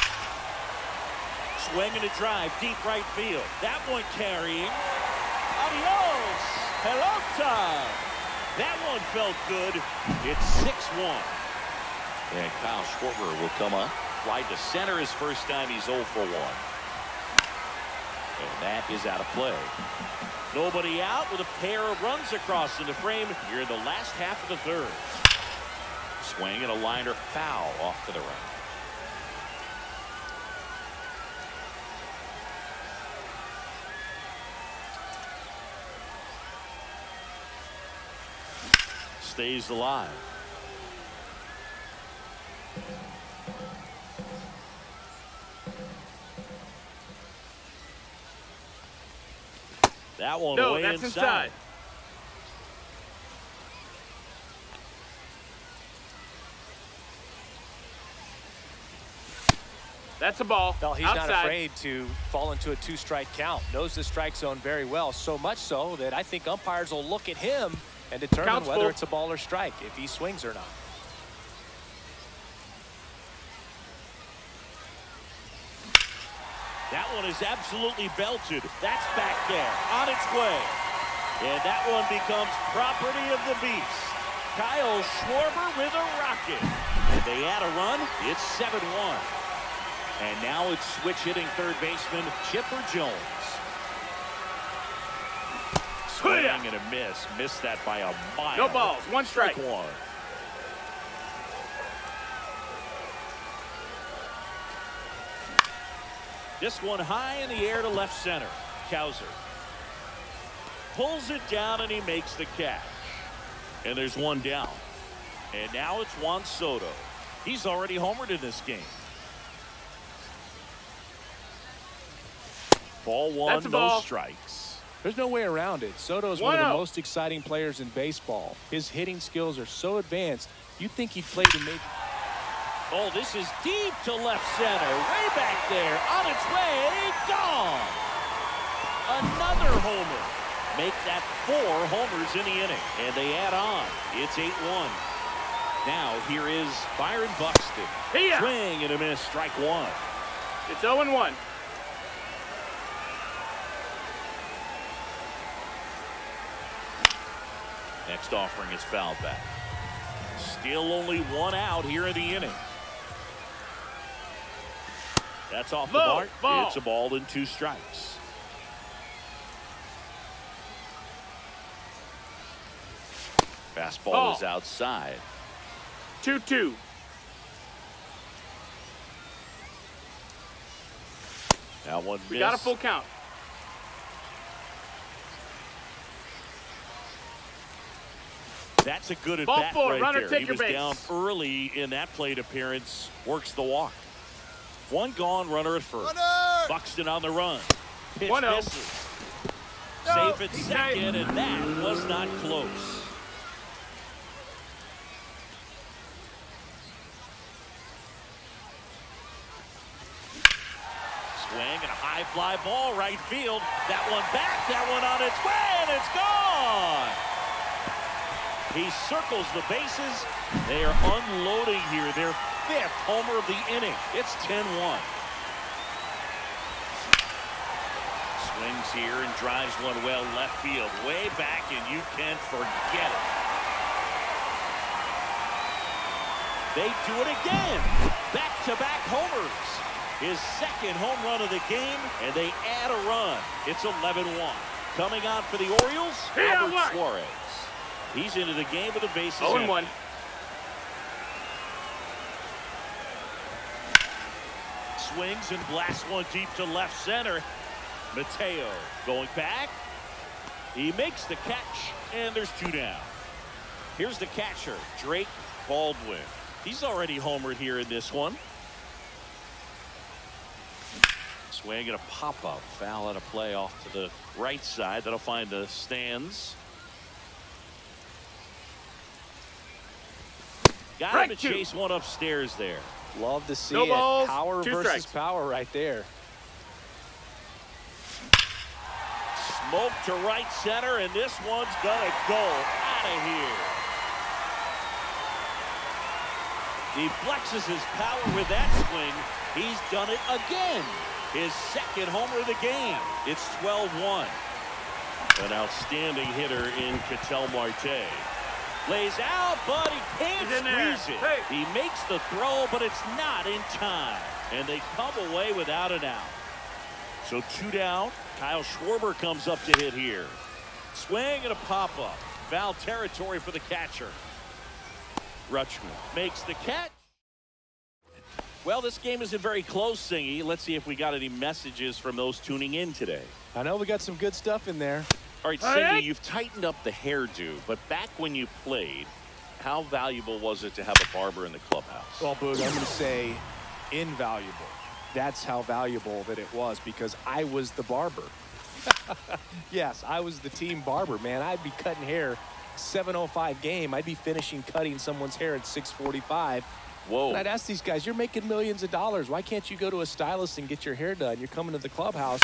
Speaker 1: Swing and a drive, deep right field. That one carrying. Adios, pelota. That one felt good. It's 6-1. And Kyle Schwarber will come up. Fly to center his first time. He's 0 for 1. And that is out of play. Nobody out with a pair of runs across in the frame here in the last half of the third. Swing and a liner foul off to the right. Stays alive. That one way
Speaker 3: that's
Speaker 1: inside.
Speaker 3: That's a ball.
Speaker 2: No, he's
Speaker 3: outside.
Speaker 2: not afraid to fall into a 2-strike count. Knows the strike zone very well, so much so that I think umpires will look at him and determine
Speaker 3: Count's
Speaker 2: whether
Speaker 3: full.
Speaker 2: it's a ball or strike, if he swings or not.
Speaker 1: That one is absolutely belted. That's back there on its way. And that one becomes property of the beast. Kyle Schwarber with a rocket. And they add a run. It's 7-1. And now it's switch hitting third baseman Chipper Jones. Swing and a miss. Missed that by a mile.
Speaker 3: No balls. 1 strike.
Speaker 1: Strike 1. This one high in the air to left center. Cowser pulls it down and he makes the catch. And there's one down. And now it's Juan Soto. He's already homered in this game. Ball 1,
Speaker 3: That's a
Speaker 1: no
Speaker 3: ball.
Speaker 1: strikes.
Speaker 2: There's no way around it. Soto is one of the most exciting players in baseball. His hitting skills are so advanced, you'd think he'd play to maybe.
Speaker 1: Oh, this is deep to left center. Way back there. On its way. Gone. Another homer. Make that 4 homers in the inning. And they add on. It's 8-1. Now here is Byron Buxton.
Speaker 3: Here.
Speaker 1: Swing and a miss, strike one.
Speaker 3: It's 0-1.
Speaker 1: Next offering is fouled back. Still only one out here in the inning. That's off the mark.
Speaker 3: Ball.
Speaker 1: It's a ball and 2 strikes. Fastball is outside.
Speaker 3: 2-2.
Speaker 1: That one missed.
Speaker 3: We got a full count.
Speaker 1: That's a good at
Speaker 3: Ball
Speaker 1: bat
Speaker 3: 4,
Speaker 1: right
Speaker 3: runner,
Speaker 1: there.
Speaker 3: take
Speaker 1: He
Speaker 3: your
Speaker 1: was
Speaker 3: base.
Speaker 1: down early in that plate appearance. Works the walk. One gone, runner at first. Buxton on the run. Pitch
Speaker 3: 1-0.
Speaker 1: misses.
Speaker 3: No,
Speaker 1: Safe at
Speaker 3: he's
Speaker 1: second, and that was not close. Swing and a high fly ball right field. That one back, that one on its way, and it's gone. He circles the bases. They are unloading here. Their 5th homer of the inning. It's 10-1. Swings here and drives one well left field. Way back, and you can forget it. They do it again. Back-to-back homers. His 2nd home run of the game, and they add a run. It's 11-1. Coming on for the Orioles, Albert Suarez. He's into the game with the bases
Speaker 3: 0-1.
Speaker 1: Swings and blasts one deep to left center. Mateo going back. He makes the catch, and there's 2 down. Here's the catcher, Drake Baldwin. He's already homered here in this one. Swing and a pop-up. Foul at a play off to the right side. That'll find the stands. Got him to chase one upstairs there.
Speaker 2: Love to see
Speaker 3: No
Speaker 2: it.
Speaker 3: balls,
Speaker 2: Power
Speaker 3: 2
Speaker 2: versus
Speaker 3: strikes.
Speaker 2: power right there.
Speaker 1: Smoke to right center, and this one's gonna go out of here. He flexes his power with that swing. He's done it again. His 2nd homer of the game. It's 12-1. An outstanding hitter in Ketel Marte. Lays out, but he can't squeeze it.
Speaker 3: Hey.
Speaker 1: He makes the throw, but it's not in time. And they come away without an out. So 2 down. Kyle Schwarber comes up to hit here. Swing and a pop-up. Foul territory for the catcher. Rutschman makes the catch. Well, this game isn't very close, Singy. Let's see if we got any messages from those tuning in today.
Speaker 2: I know we got some good stuff in there.
Speaker 1: All right, Singy, you've tightened up the hairdo, but back when you played, how valuable was it to have a barber in the clubhouse?
Speaker 2: Well, Boog, I'm going to say invaluable. That's how valuable that it was, because I was the barber. Yes, I was the team barber, man. I'd be cutting hair 7:05 game. I'd be finishing cutting someone's hair at 6:45.
Speaker 1: Whoa.
Speaker 2: And I'd ask these guys, you're making millions of dollars. Why can't you go to a stylist and get your hair done? You're coming to the clubhouse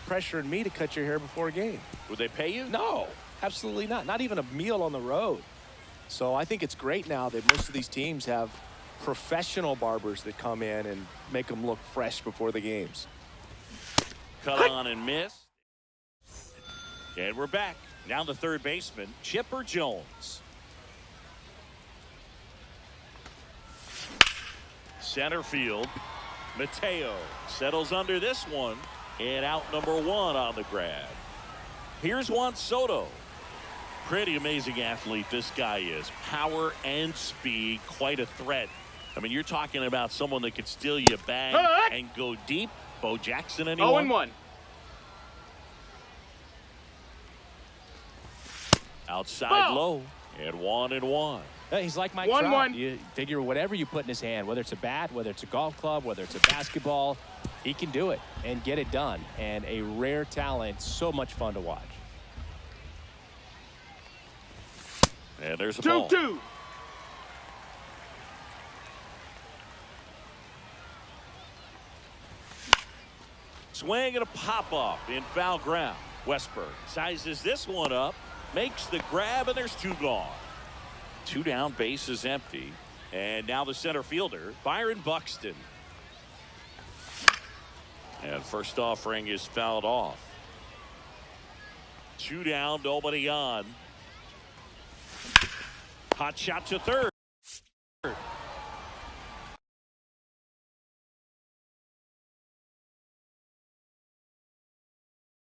Speaker 2: pressuring me to cut your hair before a game.
Speaker 1: Would they pay you?
Speaker 2: No, absolutely not. Not even a meal on the road. So I think it's great now that most of these teams have professional barbers that come in and make them look fresh before the games.
Speaker 1: Cut on and miss. And we're back. Now the 3rd baseman, Chipper Jones. Center field, Mateo settles under this one, and out number 1 on the grab. Here's Juan Soto. Pretty amazing athlete this guy is. Power and speed, quite a threat. I mean, you're talking about someone that could steal you a bag and go deep. Bo Jackson, anyone?
Speaker 3: 0-1.
Speaker 1: Outside low, and 1-1.
Speaker 2: He's like Mike
Speaker 3: 1-1.
Speaker 2: Trout. You figure whatever you put in his hand, whether it's a bat, whether it's a golf club, whether it's a basketball, he can do it and get it done. And a rare talent, so much fun to watch.
Speaker 1: And there's a ball.
Speaker 3: 2-2.
Speaker 1: Swing and a pop-off in foul ground. Westburg sizes this one up, makes the grab, and there's 2 gone. 2 down, bases empty. And now the center fielder, Byron Buxton. And first offering is fouled off. 2 down, nobody on. Hot shot to third.